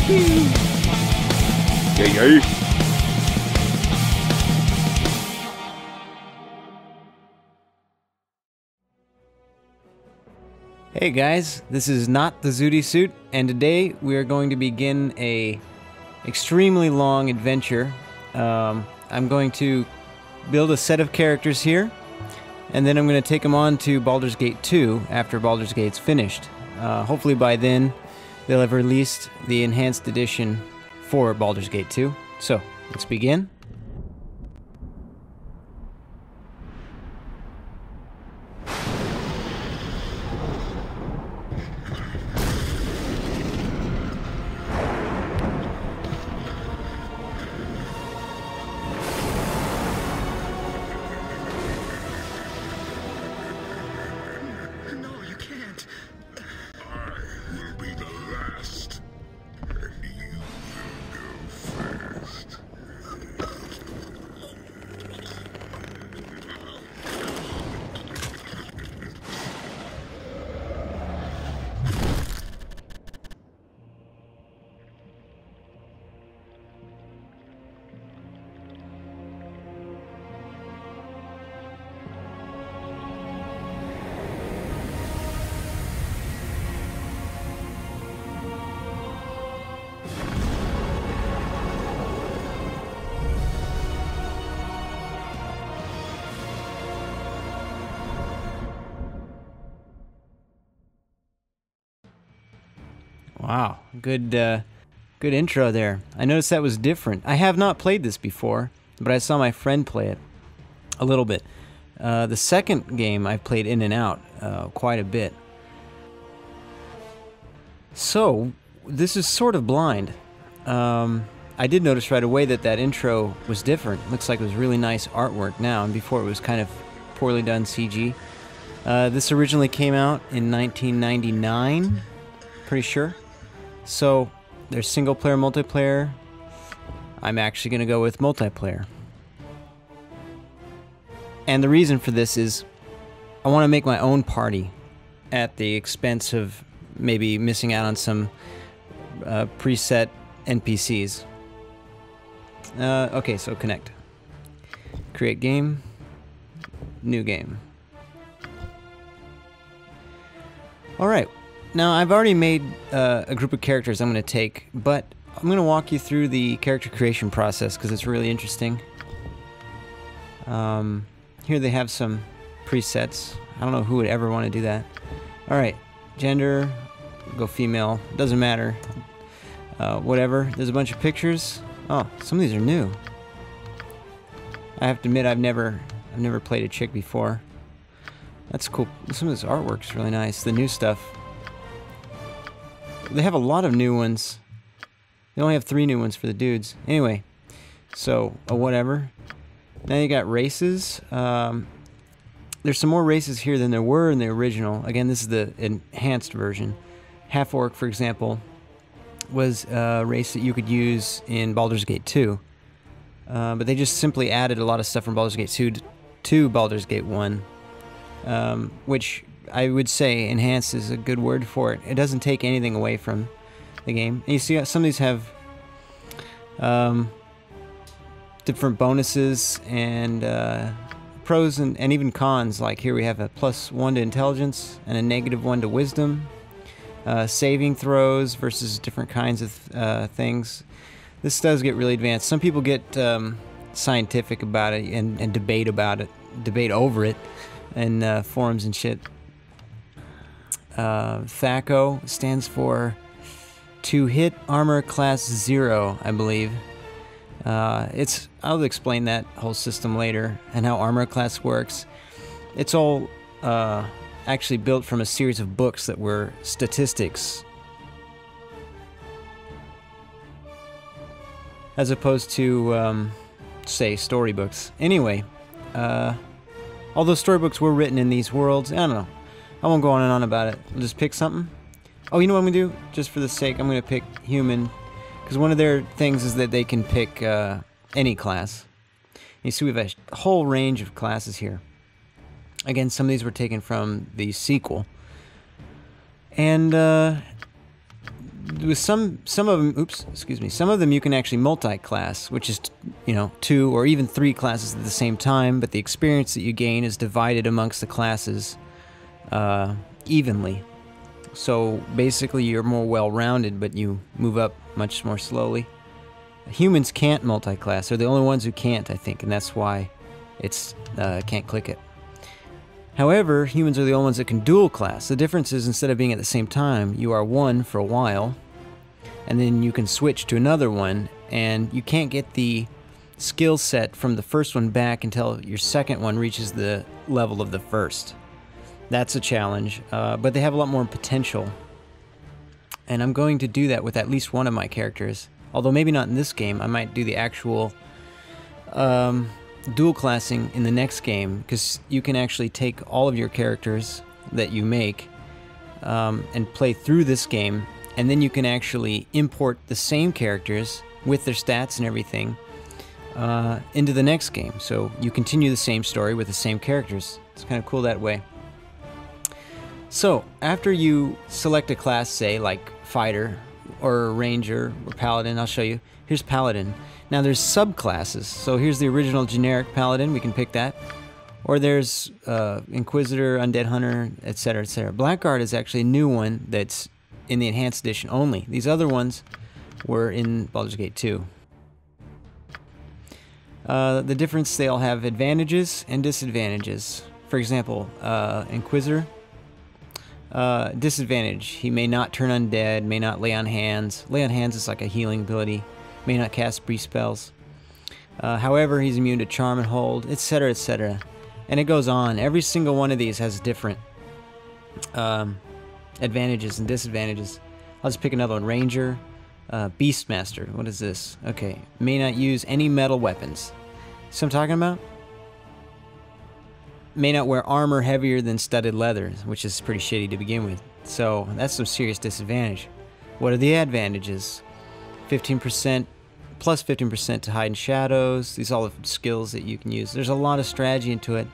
Yay. Hey guys, this is not the Zooty suit, and today we are going to begin a extremely long adventure. I'm going to build a set of characters here, and then I'm going to take them on to Baldur's Gate 2 after Baldur's Gate's finished. Hopefully by then they'll have released the enhanced edition for Baldur's Gate 2. So, let's begin. Wow, good intro there. I noticed that was different. I have not played this before, but I saw my friend play it a little bit. The second game I've played in and out quite a bit. So, this is sort of blind. I did notice right away that that intro was different. Looks like it was really nice artwork now, and before it was kind of poorly done CG. This originally came out in 1999, pretty sure. So, there's single player, multiplayer. I'm actually going to go with multiplayer. And the reason for this is I want to make my own party at the expense of maybe missing out on some preset NPCs. Okay, so connect. Create game. New game. Alright. Now, I've already made a group of characters I'm going to take, but I'm going to walk you through the character creation process because it's really interesting. Here they have some presets. I don't know who would ever want to do that. Alright, gender, go female, doesn't matter. Whatever, there's a bunch of pictures. Oh, some of these are new. I have to admit I've never played a chick before. That's cool. Some of this artwork's really nice, the new stuff. They have a lot of new ones. They only have 3 new ones for the dudes. Anyway, so, whatever. Now you got races. There's some more races here than there were in the original. Again, this is the enhanced version. Half-orc, for example, was a race that you could use in Baldur's Gate 2. But they just simply added a lot of stuff from Baldur's Gate 2 to Baldur's Gate 1. Which I would say enhanced is a good word for it. It doesn't take anything away from the game. And you see some of these have different bonuses and pros and even cons. Like here we have a +1 to intelligence and a -1 to wisdom. Saving throws versus different kinds of things. This does get really advanced. Some people get scientific about it and debate over it in forums and shit. THACO stands for to hit armor class 0, I believe. I'll explain that whole system later and how armor class works. It's all actually built from a series of books that were statistics, as opposed to say storybooks. Anyway, although storybooks were written in these worlds, I don't know. I won't go on and on about it. I'll just pick something. Oh, you know what I'm going to do? Just for the sake, I'm going to pick human. Because one of their things is that they can pick any class. You see we have a whole range of classes here. Again, some of these were taken from the sequel. And with some of them, oops, excuse me, some of them you can actually multi-class, which is, you know, 2 or even 3 classes at the same time, but the experience that you gain is divided amongst the classes evenly. So basically you're more well-rounded, but you move up much more slowly. Humans can't multi-class. They're the only ones who can't, I think, and that's why it's can't click it. However, humans are the only ones that can dual class. The difference is instead of being at the same time, you are one for a while, and then you can switch to another one, and you can't get the skill set from the first one back until your second one reaches the level of the first. That's a challenge, but they have a lot more potential. And I'm going to do that with at least one of my characters. Although maybe not in this game, I might do the actual dual classing in the next game, because you can actually take all of your characters that you make and play through this game, and then you can actually import the same characters with their stats and everything into the next game. So you continue the same story with the same characters. It's kind of cool that way. So after you select a class, say like fighter or ranger or paladin, I'll show you. Here's paladin. Now there's subclasses. So here's the original generic paladin. We can pick that. Or there's inquisitor, undead hunter, etc., etc. Blackguard is actually a new one that's in the enhanced edition only. These other ones were in Baldur's Gate 2. The difference, they all have advantages and disadvantages. For example, inquisitor. Disadvantage, he may not turn undead, may not lay on hands. Lay on hands is like a healing ability. May not cast brief spells. However, he's immune to charm and hold, etc., etc. And it goes on. Every single one of these has different advantages and disadvantages. I'll just pick another one. Ranger, Beastmaster. What is this? Okay. May not use any metal weapons. See what I'm talking about? May not wear armor heavier than studded leather, which is pretty shitty to begin with. So that's some serious disadvantage. What are the advantages? 15%, plus 15% to hide in shadows. These are all the skills that you can use. There's a lot of strategy into it.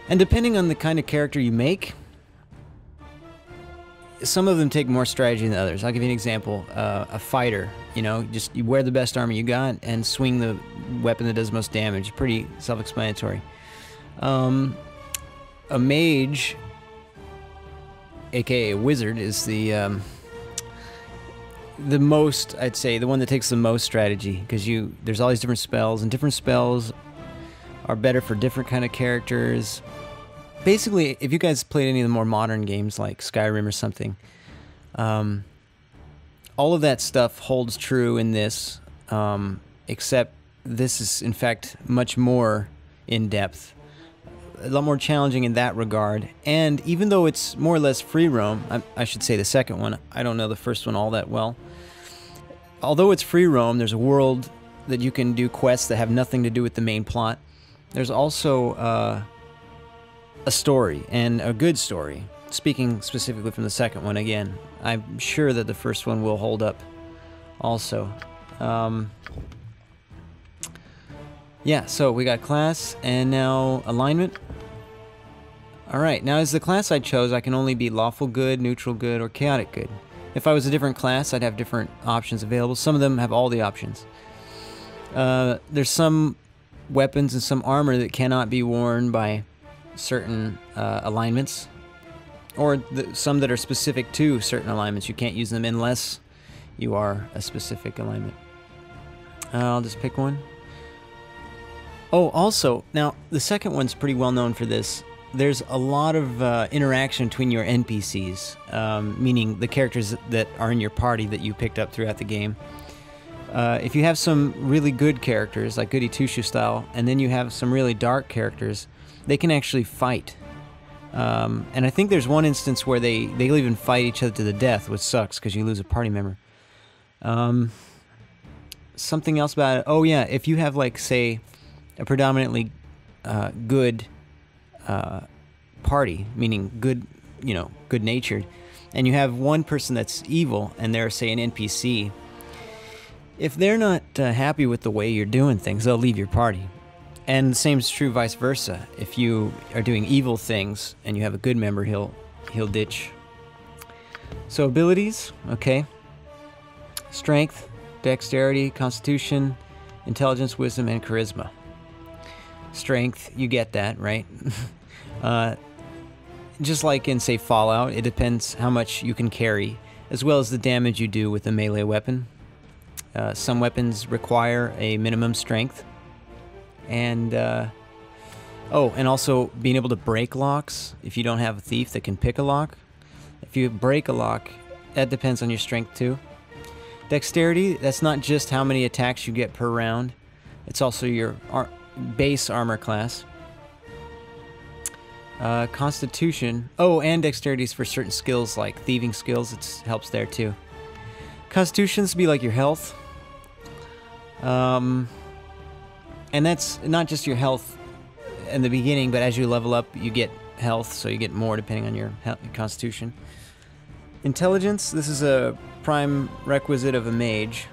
And depending on the kind of character you make, some of them take more strategy than others. I'll give you an example. A fighter, you know, just you wear the best armor you got and swing the weapon that does most damage. Pretty self-explanatory. A mage, aka a wizard, is the most, I'd say, the one that takes the most strategy, because there's all these different spells, and different spells are better for different kind of characters. Basically, if you guys played any of the more modern games like Skyrim or something, all of that stuff holds true in this, except this is, in fact, much more in-depth. A lot more challenging in that regard. And even though it's more or less free roam, I should say the second one, I don't know the first one all that well. Although it's free roam, there's a world that you can do quests that have nothing to do with the main plot. There's also a story, and a good story. Speaking specifically from the second one again, I'm sure that the first one will hold up also. Yeah, so we got class, and now alignment. Alright, now as the class I chose, I can only be lawful good, neutral good, or chaotic good. If I was a different class, I'd have different options available. Some of them have all the options. There's some weapons and some armor that cannot be worn by certain alignments, or some that are specific to certain alignments. You can't use them unless you are a specific alignment. I'll just pick one. Oh, also, now the second one's pretty well known for this. There's a lot of interaction between your NPCs, meaning the characters that are in your party that you picked up throughout the game. If you have some really good characters, like Goody Two-Shoe style, and then you have some really dark characters, they can actually fight. And I think there's one instance where they'll even fight each other to the death, which sucks because you lose a party member. Something else about it. Oh yeah, if you have, like, say, a predominantly good party, meaning good, you know, good-natured, and you have one person that's evil, and they're, say, an NPC, if they're not happy with the way you're doing things, they'll leave your party. And the same is true vice versa. If you are doing evil things and you have a good member, he'll ditch. So abilities, okay. Strength, dexterity, constitution, intelligence, wisdom, and charisma. Strength, you get that, right? Just like in, say, Fallout, it depends how much you can carry, as well as the damage you do with a melee weapon. Some weapons require a minimum strength. And, oh, and also being able to break locks. If you don't have a thief that can pick a lock. If you break a lock, that depends on your strength too. Dexterity, that's not just how many attacks you get per round. It's also your base armor class. Constitution. Oh, and dexterity is for certain skills like thieving skills. It helps there too. Constitution's be like your health. And that's not just your health in the beginning, but as you level up, you get health, so you get more depending on your constitution. Intelligence, this is a prime requisite of a mage.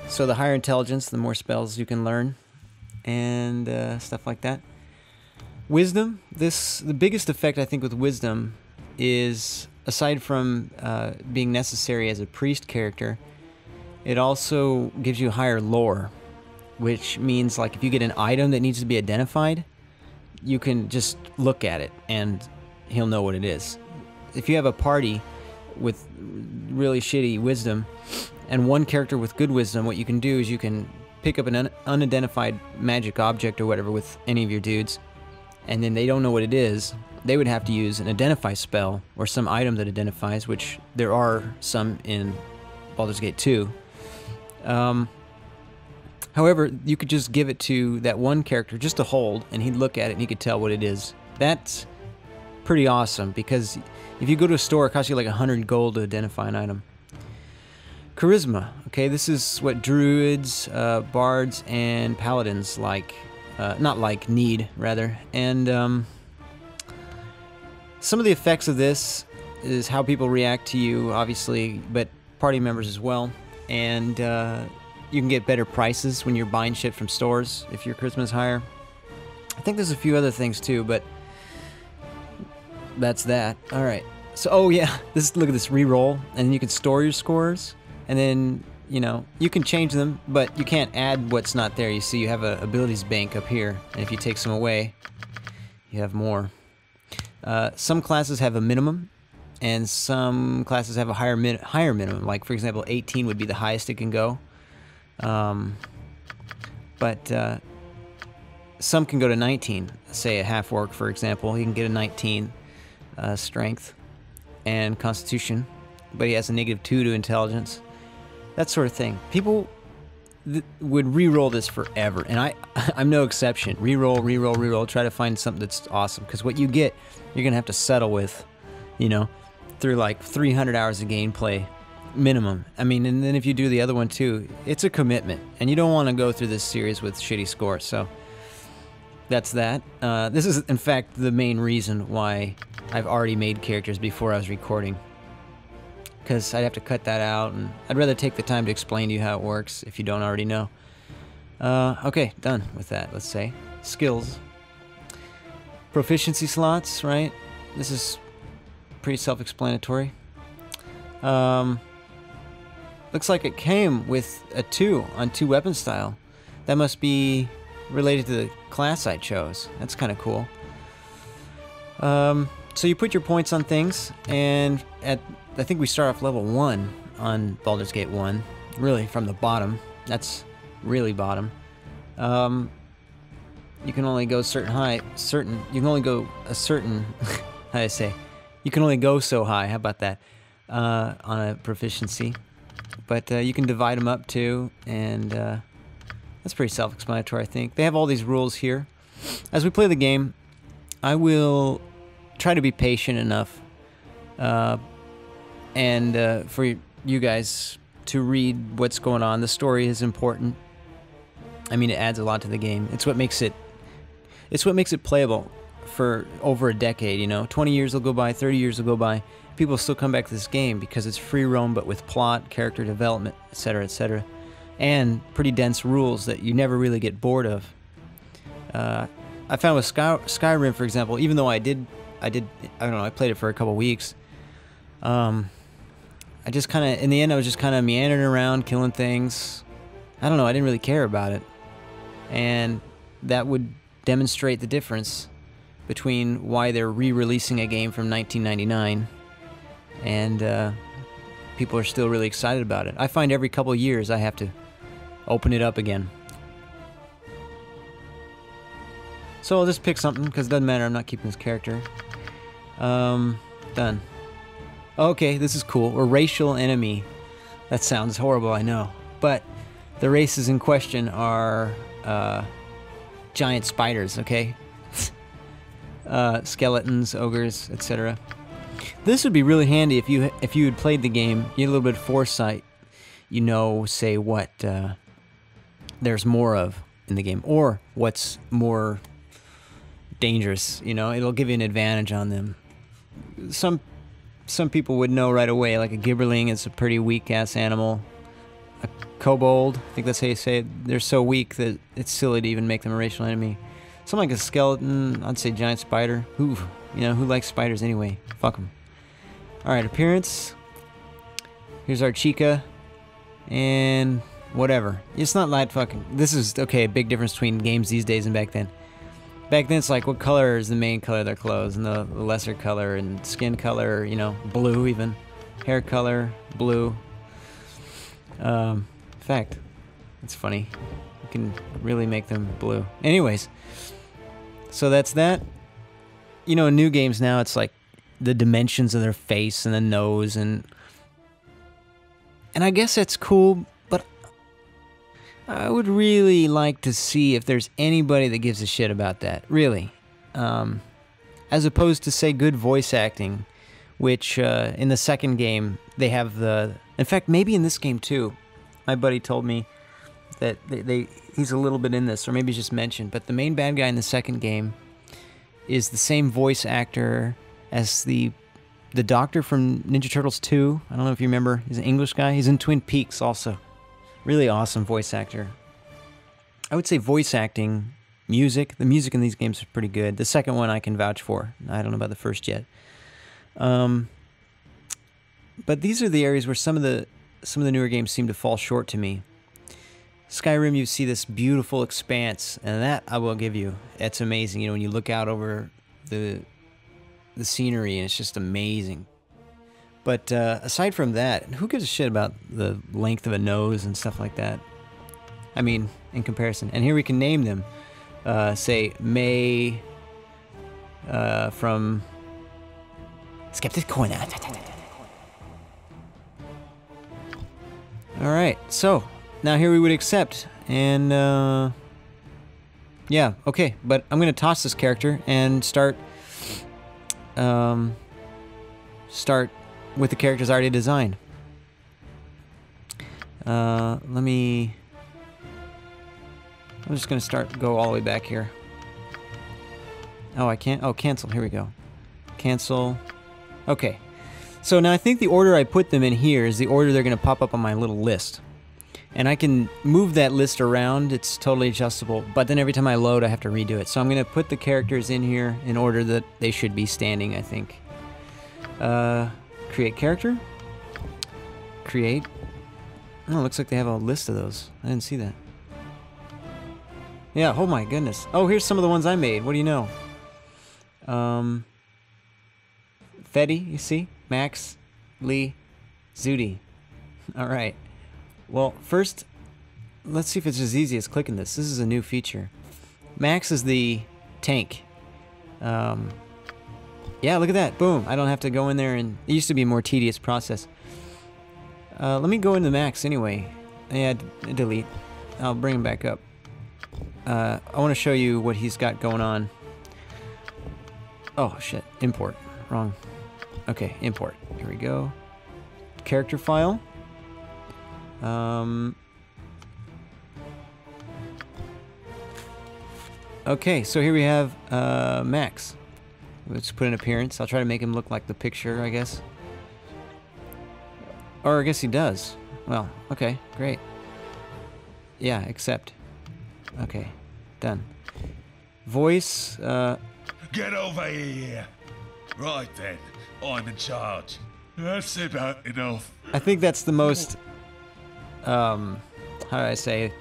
So the higher intelligence, the more spells you can learn, and stuff like that. Wisdom, the biggest effect I think with wisdom is, aside from being necessary as a priest character, it also gives you higher lore, which means like if you get an item that needs to be identified, you can just look at it and he'll know what it is. If you have a party with really shitty wisdom and one character with good wisdom, what you can do is you can pick up an unidentified magic object or whatever with any of your dudes, and then they don't know what it is. They would have to use an identify spell or some item that identifies, which there are some in Baldur's Gate 2. However, you could just give it to that one character just to hold, and he'd look at it and he could tell what it is. That's pretty awesome, because if you go to a store, it costs you like 100 gold to identify an item. Charisma. Okay, this is what druids, bards, and paladins like. Not like, need, rather. And some of the effects of this is how people react to you, obviously, but party members as well. And you can get better prices when you're buying shit from stores if your charisma is higher. I think there's a few other things too, but that's that. All right. So, oh yeah, look at this reroll, and you can store your scores, and then, you know, you can change them, but you can't add what's not there. You see, you have an abilities bank up here, and if you take some away, you have more. Some classes have a minimum, and some classes have a higher minimum. Like, for example, 18 would be the highest it can go. But some can go to 19. Say a half-orc, for example, he can get a 19 strength and constitution, but he has a -2 to intelligence. That sort of thing. People would re-roll this forever, and I'm no exception. Re-roll, re-roll, re-roll. Try to find something that's awesome, because what you get, you're gonna have to settle with, you know, through like 300 hours of gameplay minimum. I mean, and then if you do the other one too, it's a commitment, and you don't want to go through this series with shitty scores. So that's that. This is, in fact, the main reason why I've already made characters before I was recording, because I'd have to cut that out, and I'd rather take the time to explain to you how it works if you don't already know. Okay, done with that, let's say. Skills. Proficiency slots, right? This is pretty self-explanatory. Looks like it came with a 2 on 2 weapon style. That must be related to the class I chose. That's kind of cool. So you put your points on things, and I think we start off level 1 on Baldur's Gate 1, really from the bottom. That's really bottom. You can only go you can only go a certain, how do I say? You can only go so high, how about that, on a proficiency. But you can divide them up too, and that's pretty self-explanatory, I think. They have all these rules here. As we play the game, I will try to be patient enough and for you guys to read what's going on. The story is important. I mean, it adds a lot to the game. It's what makes it playable for over a decade, you know. 20 years will go by, 30 years will go by. People still come back to this game because it's free roam, but with plot, character development, etc., etc., and pretty dense rules that you never really get bored of. I found with Skyrim, for example, even though I don't know, I played it for a couple weeks. I just kind of, in the end, I was just kind of meandering around, killing things. I don't know, I didn't really care about it. And that would demonstrate the difference between why they're re-releasing a game from 1999 and people are still really excited about it. I find every couple of years I have to open it up again. So I'll just pick something, because it doesn't matter, I'm not keeping this character. Done. Okay, this is cool. We're racial enemy. That sounds horrible, I know. But the races in question are giant spiders, okay? Skeletons, ogres, etc. This would be really handy if you had played the game. You had a little bit of foresight. You know, say what there's more of in the game, or what's more dangerous. You know, it'll give you an advantage on them. Some people would know right away. Like a gibberling is a pretty weak ass animal. A kobold, I think that's how you say it. They're so weak that it's silly to even make them a racial enemy. Something like a skeleton, I'd say giant spider. Who likes spiders anyway? Fuck them. Alright, appearance. Here's our chica. And whatever. It's not light fucking. This is, okay, a big difference between games these days and back then. Back then it's like, what color is the main color of their clothes? And the lesser color, and skin color, you know, blue even. Hair color, blue. In fact, it's funny. You can really make them blue. Anyways. So that's that. You know, in new games now, it's like the dimensions of their face and the nose, and I guess that's cool, but I would really like to see if there's anybody that gives a shit about that, really. As opposed to, say, good voice acting, which in the second game, they have the... In fact, maybe in this game, too. My buddy told me that he's a little bit in this, or maybe he's just mentioned, but the main bad guy in the second game is the same voice actor as the doctor from Ninja Turtles 2. I don't know if you remember. He's an English guy. He's in Twin Peaks also. Really awesome voice actor. I would say voice acting, music. The music in these games is pretty good. The second one I can vouch for. I don't know about the first yet. But these are the areas where some of the newer games seem to fall short to me. Skyrim, you see this beautiful expanse, and that I will give you. It's amazing. You know, when you look out over the scenery, and it's just amazing. But aside from that, who gives a shit about the length of a nose and stuff like that? I mean, in comparison. And here we can name them. Say, May from Skeptic Corner. Alright, so... Now here we would accept, and yeah, okay, but I'm going to toss this character and start with the characters I already designed. I'm just going to go all the way back here. Oh, I can't, cancel, here we go. Cancel, okay. So now I think the order I put them in here is the order they're going to pop up on my little list. And I can move that list around, it's totally adjustable, but then every time I load I have to redo it. So I'm going to put the characters in here in order that they should be standing, I think. Create character. Create. Oh, it looks like they have a list of those. I didn't see that. Yeah, oh my goodness. Oh, here's some of the ones I made. What do you know? Feddy, you see? Max, Lee, Zooty. Alright. Well, first, let's see if it's as easy as clicking this. This is a new feature. Max is the tank. Yeah, look at that. Boom. I don't have to go in there, and it used to be a more tedious process. Let me go into Max anyway. Yeah, delete. I'll bring him back up. I want to show you what he's got going on. Oh, shit. Import. Wrong. Okay, import. Here we go. Character file. Okay, so here we have Max. Let's put an appearance. I'll try to make him look like the picture, I guess. Or I guess he does. Well, okay, great. Yeah, accept. Okay, done. Voice, Get over here! Right then, I'm in charge. That's about enough. I think that's the most, how do I say,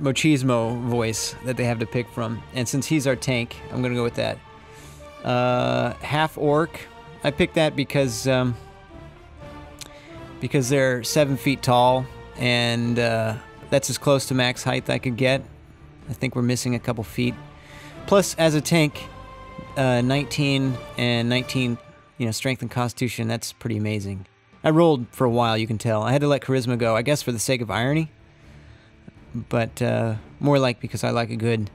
machismo voice that they have to pick from. And since he's our tank, I'm going to go with that. Half orc. I picked that because they're 7 feet tall, and that's as close to max height I could get. I think we're missing a couple feet. Plus, as a tank, 19 and 19, you know, strength and constitution, that's pretty amazing. I rolled for a while, you can tell. I had to let charisma go, I guess for the sake of irony. But more like because I like a good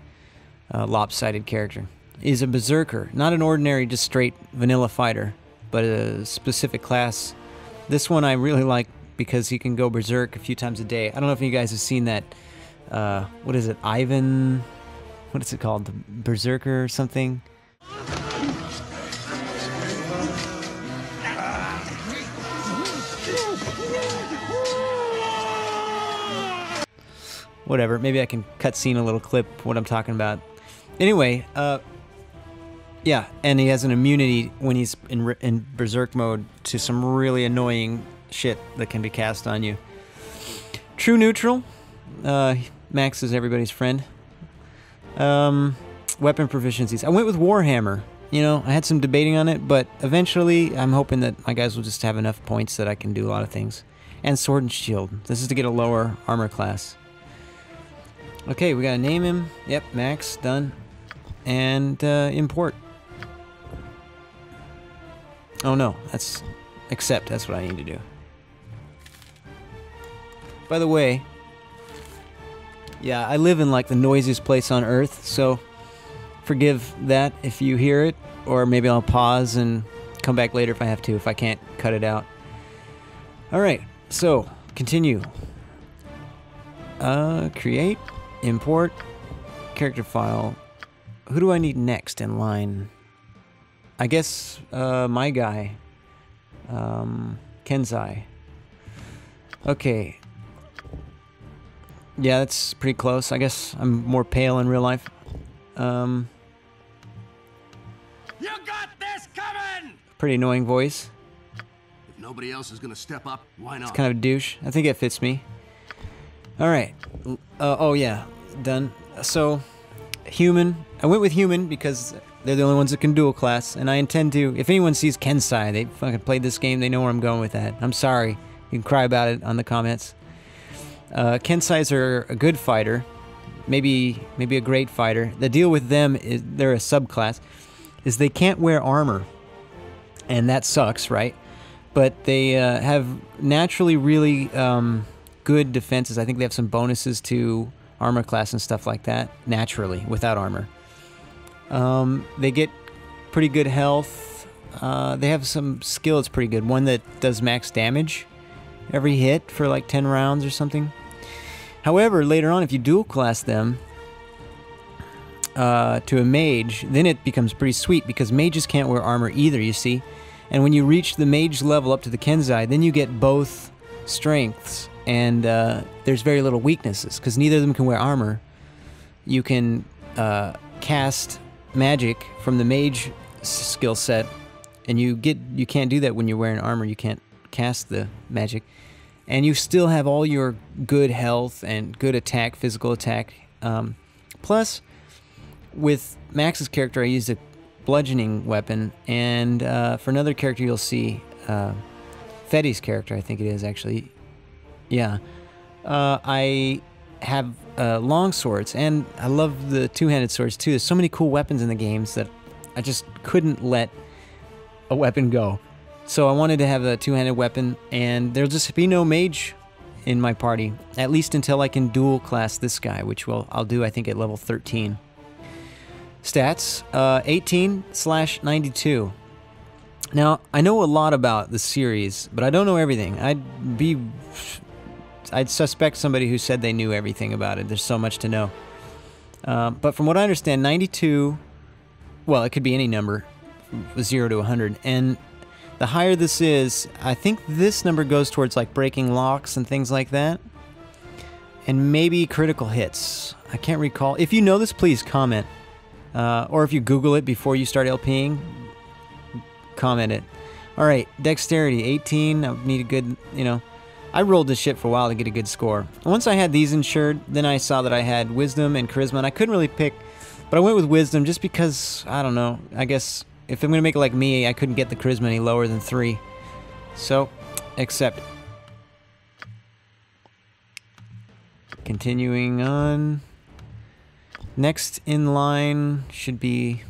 lopsided character. Is a berserker. Not an ordinary, just straight vanilla fighter, but a specific class. This one I really like because he can go berserk a few times a day. I don't know if you guys have seen that, what is it, Ivan, what is it called, the Berserker or something? Whatever, maybe I can cutscene a little clip what I'm talking about. Anyway, yeah, and he has an immunity when he's in berserk mode to some really annoying shit that can be cast on you. True neutral. Max is everybody's friend. Weapon proficiencies. I went with Warhammer. You know, I had some debating on it, but eventually I'm hoping that my guys will just have enough points that I can do a lot of things. And sword and shield. This is to get a lower armor class. Okay, we gotta name him. Yep, Max, done. And import. Oh no, that's accept. That's what I need to do. By the way, yeah, I live in like the noisiest place on earth, so forgive that if you hear it, or maybe I'll pause and come back later if I have to, if I can't cut it out. Alright, so continue. Create, import, character file. Who do I need next in line? I guess my guy, Kenzai. Okay. Yeah, that's pretty close. I guess I'm more pale in real life. You got this coming! Pretty annoying voice. If nobody else is gonna step up, why not? It's kind of a douche. I think it fits me. Alright. Oh yeah, done. So, human. I went with human because they're the only ones that can dual class, and I intend to, if anyone sees Kensai, they fucking played this game, they know where I'm going with that. I'm sorry. You can cry about it on the comments. Kensais are a good fighter, maybe a great fighter. The deal with them is they're a subclass, is they can't wear armor, and that sucks, right? But they have naturally really good defenses. I think they have some bonuses to armor class and stuff like that, naturally, without armor. They get pretty good health. They have some skill that's pretty good. One that does max damage every hit for like 10 rounds or something. However, later on, if you dual class them to a mage, then it becomes pretty sweet because mages can't wear armor either, you see. And when you reach the mage level up to the Kenzai, then you get both strengths, and there's very little weaknesses because neither of them can wear armor. You can cast magic from the mage skill set, and you can't do that when you're wearing armor. You can't cast the magic, and you still have all your good health and good attack, physical attack. Plus, with Max's character, I used a bludgeoning weapon, and for another character you'll see, Feddy's character, I think it is actually. Yeah, I have long swords, and I love the two-handed swords too. There's so many cool weapons in the games that I just couldn't let a weapon go. So I wanted to have a two-handed weapon, and there'll just be no mage in my party, at least until I can dual class this guy, which I'll do, I think, at level 13. Stats, 18/92. Now, I know a lot about the series, but I don't know everything. I'd suspect somebody who said they knew everything about it. There's so much to know. But from what I understand, 92, well, it could be any number, 0 to 100. And the higher this is, I think this number goes towards like breaking locks and things like that. And maybe critical hits. I can't recall. If you know this, please comment. Or if you Google it before you start LPing, comment it. Alright, dexterity, 18. I need a good, you know... I rolled this shit for a while to get a good score. Once I had these insured, then I saw that I had wisdom and charisma, and I couldn't really pick, but I went with wisdom just because, I don't know, I guess if I'm going to make it like me, I couldn't get the charisma any lower than 3. So, accept. Continuing on. Next in line should be...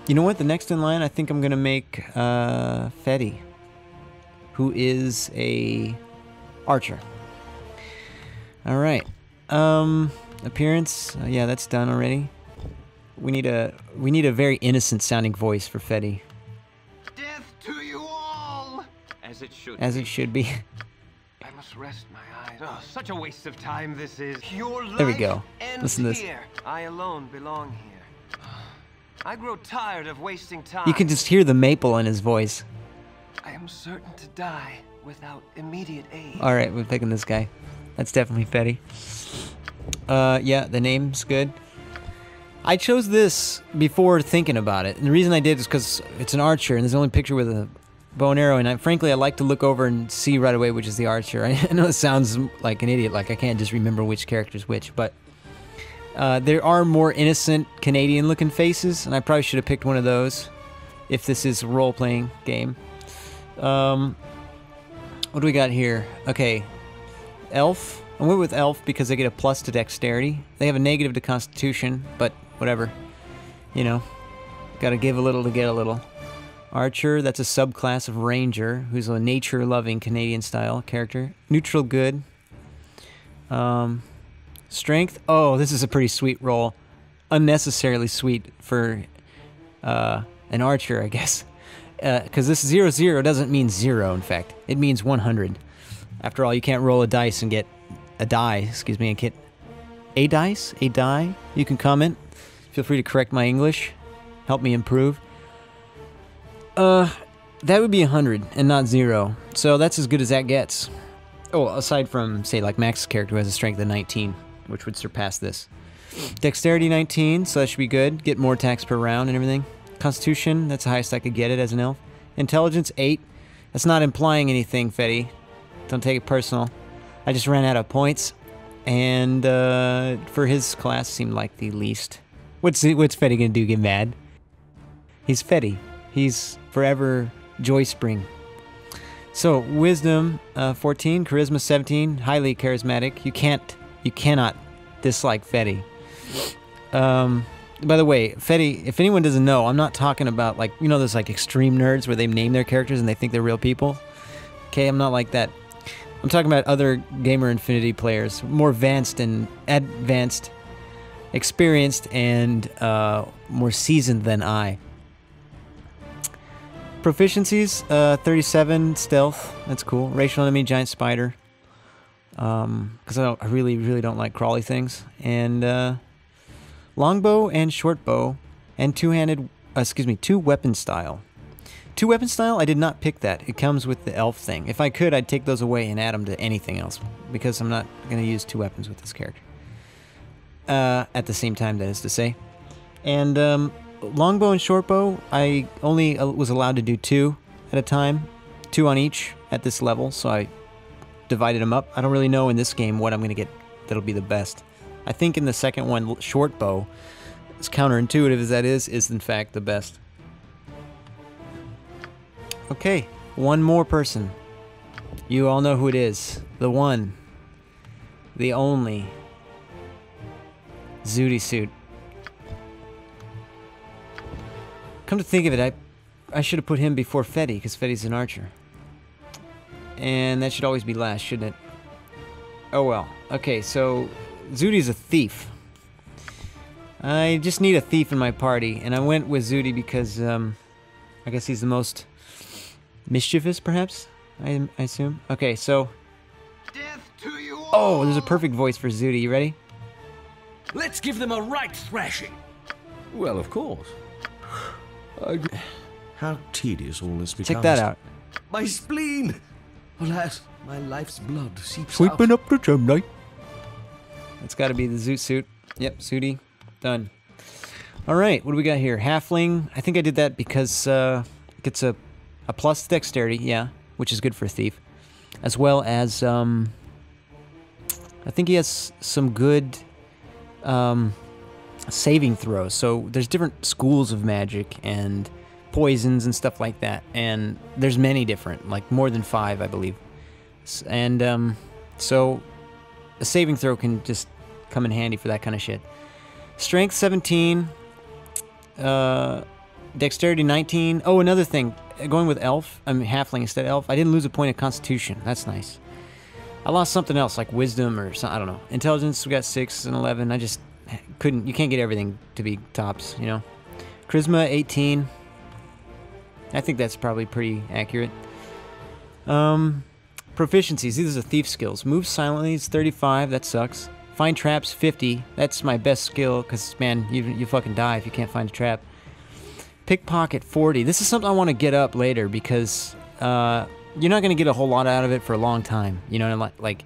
You know what? The next in line, I think I'm gonna make Feddy, who is a archer. All right. Appearance. Yeah, that's done already. We need a very innocent sounding voice for Feddy. Death to you all! As it should. As it should be. I must rest my eyes. Oh, such a waste of time this is. Your life There we go. ends Listen to this. here. I alone belong here. I grow tired of wasting time. You can just hear the maple in his voice. I am certain to die without immediate aid. All right, we're picking this guy. That's definitely Feddy. Yeah, the name's good. I chose this before thinking about it, and the reason I did is because it's an archer, and there's the only picture with a bow and arrow, and frankly, I like to look over and see right away which is the archer. I know it sounds like an idiot, like I can't just remember which character's which, but there are more innocent Canadian-looking faces, and I probably should have picked one of those if this is a role-playing game. What do we got here? Okay, elf. I went with elf because they get a plus to dexterity. They have a negative to constitution, but whatever. You know, gotta give a little to get a little. Archer, that's a subclass of ranger, who's a nature-loving Canadian-style character. Neutral good. Strength. Oh, this is a pretty sweet roll. Unnecessarily sweet for an archer, I guess. Because this 0-0 doesn't mean 0, in fact. It means 100. After all, you can't roll a dice and get a die, excuse me, and get a dice? A die? You can comment. Feel free to correct my English. Help me improve. That would be 100 and not 0. So that's as good as that gets. Oh, aside from, say, like Max's character who has a strength of 19, which would surpass this. Dexterity 19, so that should be good. Get more attacks per round and everything. Constitution, that's the highest I could get it as an elf. Intelligence 8. That's not implying anything, Feddy. Don't take it personal. I just ran out of points, and for his class, seemed like the least. What's Feddy gonna do? Get mad? He's Feddy. He's forever Joy Spring. So wisdom 14, charisma 17, highly charismatic. You cannot dislike Feddy. By the way, Feddy, if anyone doesn't know, I'm not talking about, like, you know, those like extreme nerds where they name their characters and they think they're real people. Okay, I'm not like that. I'm talking about other GamerInfinity players, more advanced, experienced, and more seasoned than I. Proficiencies, 37 stealth. That's cool. Racial enemy, giant spider. Because I really don't like crawly things. And longbow and shortbow, and two weapon style. Two weapon style, I did not pick that. It comes with the elf thing. If I could, I'd take those away and add them to anything else, because I'm not going to use two weapons with this character. At the same time, that is to say. And longbow and shortbow, I only was allowed to do 2 at a time. 2 on each at this level, so I divided them up. I don't really know in this game what I'm going to get that'll be the best. I think in the second one, shortbow, as counterintuitive as that is in fact the best. Okay, one more person. You all know who it is. The one, the only, Zooty Suit. Come to think of it, I should have put him before Feddy, because Feddy's an archer. And that should always be last, shouldn't it? Oh well. Okay, so Zooty's a thief. I just need a thief in my party, and I went with Zooty because I guess he's the most mischievous, perhaps? I assume. Okay, so... Death to you all! Oh, there's a perfect voice for Zooty. You ready? Let's give them a right thrashing. Well, of course. How tedious all this becomes. Check that out. My spleen! Alas, my life's blood seeps Sweeping out. up the chimney. It's got to be the Zoot suit. Yep, Zooty. Done. All right, what do we got here? Halfling. I think I did that because it gets a plus dexterity, yeah, which is good for a thief. As well as, I think he has some good saving throws. So there's different schools of magic and poisons and stuff like that. And there's many different, like more than 5, I believe. And so a saving throw can just come in handy for that kind of shit. Strength 17, dexterity 19. Oh, another thing, going with elf, I mean halfling instead of elf, I didn't lose a point of constitution. That's nice. I lost something else like wisdom or something, I don't know. Intelligence, we got 6 and 11. I just couldn't, you can't get everything to be tops, you know. Charisma 18. I think that's probably pretty accurate. Proficiencies, these are thief skills. Move silently is 35, that sucks. Find traps 50, that's my best skill, because man, you fucking die if you can't find a trap. Pickpocket 40, this is something I want to get up later, because you're not going to get a whole lot out of it for a long time. You know, like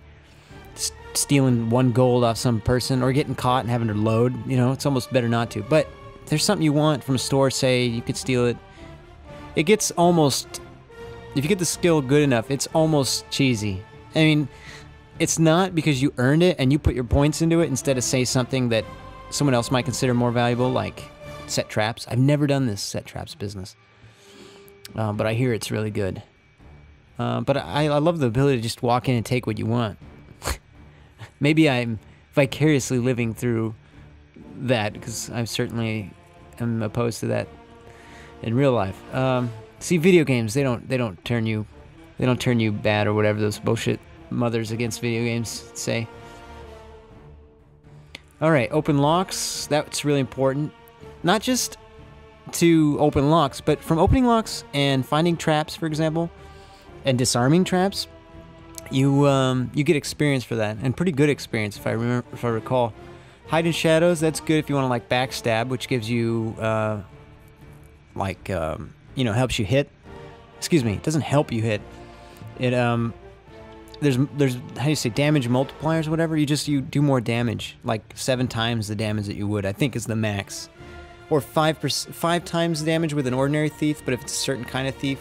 stealing 1 gold off some person, or getting caught and having to load, you know, it's almost better not to. But if there's something you want from a store, say, you could steal it. It gets almost, if you get the skill good enough, it's almost cheesy. I mean, it's not because you earned it and you put your points into it instead of say something that someone else might consider more valuable, like set traps. I've never done this set traps business, but I hear it's really good. But I love the ability to just walk in and take what you want. Maybe I'm vicariously living through that, because I certainly am opposed to that in real life. See, video games, they don't turn you bad or whatever those bullshit mothers against video games say. All right, open locks. That's really important. Not just to open locks, but from opening locks and finding traps, for example, and disarming traps, you get experience for that, and pretty good experience if I recall. Hide in shadows. That's good if you want to like backstab, which gives you you know, helps you hit. Excuse me, it doesn't help you hit. It there's how do you say, damage multipliers or whatever. You do more damage, like 7 times the damage that you would, I think, is the max, or 5 times the damage with an ordinary thief. But if it's a certain kind of thief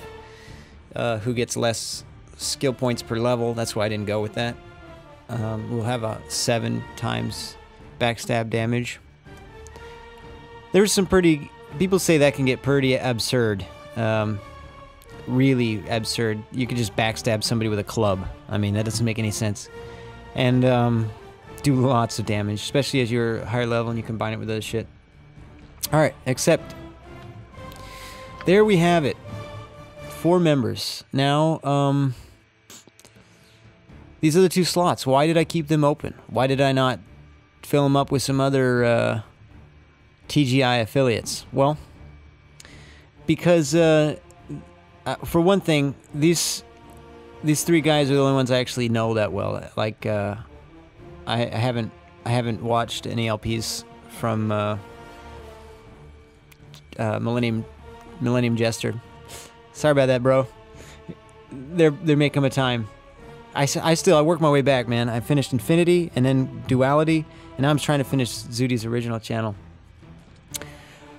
who gets less skill points per level, that's why I didn't go with that. We'll have a 7 times backstab damage. There's some pretty, people say that can get pretty absurd. Really absurd. You could just backstab somebody with a club. I mean, that doesn't make any sense. And do lots of damage, especially as you're higher level and you combine it with other shit. Alright, except there we have it. 4 members. Now, these are the 2 slots. Why did I keep them open? Why did I not fill them up with some other TGI affiliates? Well, because for one thing, these 3 guys are the only ones I actually know that well. Like, I haven't watched any LPs from Millennium Jester. Sorry about that, bro. They're making a time. I work my way back, man. I finished Infinity and then Duality, and now I'm trying to finish Zooty's original channel.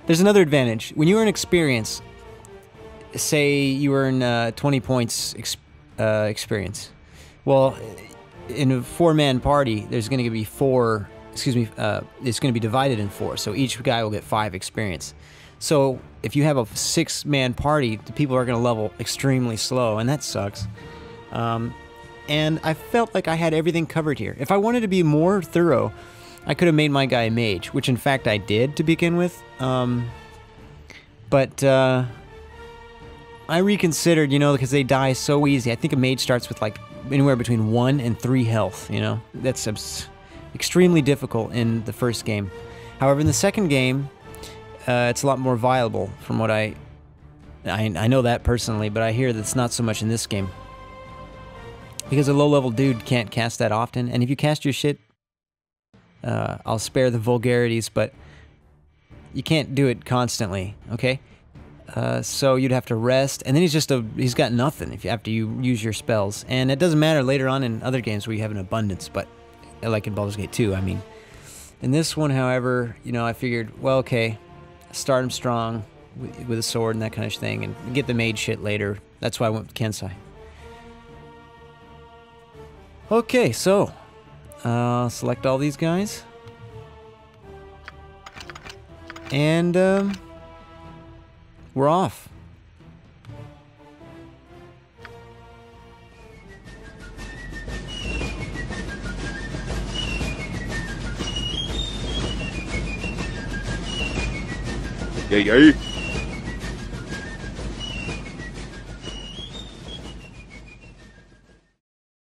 There's another advantage. When you earn experience, say you earn 20 points experience. Well, in a 4-man party, there's going to be 4, excuse me, it's going to be divided in 4, so each guy will get 5 experience. So if you have a 6-man party, the people are going to level extremely slow, and that sucks. And I felt like I had everything covered here. If I wanted to be more thorough, I could have made my guy a mage, which in fact I did to begin with. But I reconsidered, you know, because they die so easy. I think a mage starts with like anywhere between 1 and 3 health, you know. That's extremely difficult in the first game. However, in the second game, it's a lot more viable from what I know that personally, but I hear that's not so much in this game. Because a low-level dude can't cast that often, and if you cast your shit, I'll spare the vulgarities, but you can't do it constantly, okay? So you'd have to rest, and then he's got nothing after you use your spells. And it doesn't matter later on in other games where you have an abundance, but like in Baldur's Gate 2, I mean, In this one, however, you know, I figured, well, okay, start him strong with a sword and that kind of thing, and get the mage shit later. That's why I went with Kensai. Okay, so select all these guys, and we're off. Yay, yay.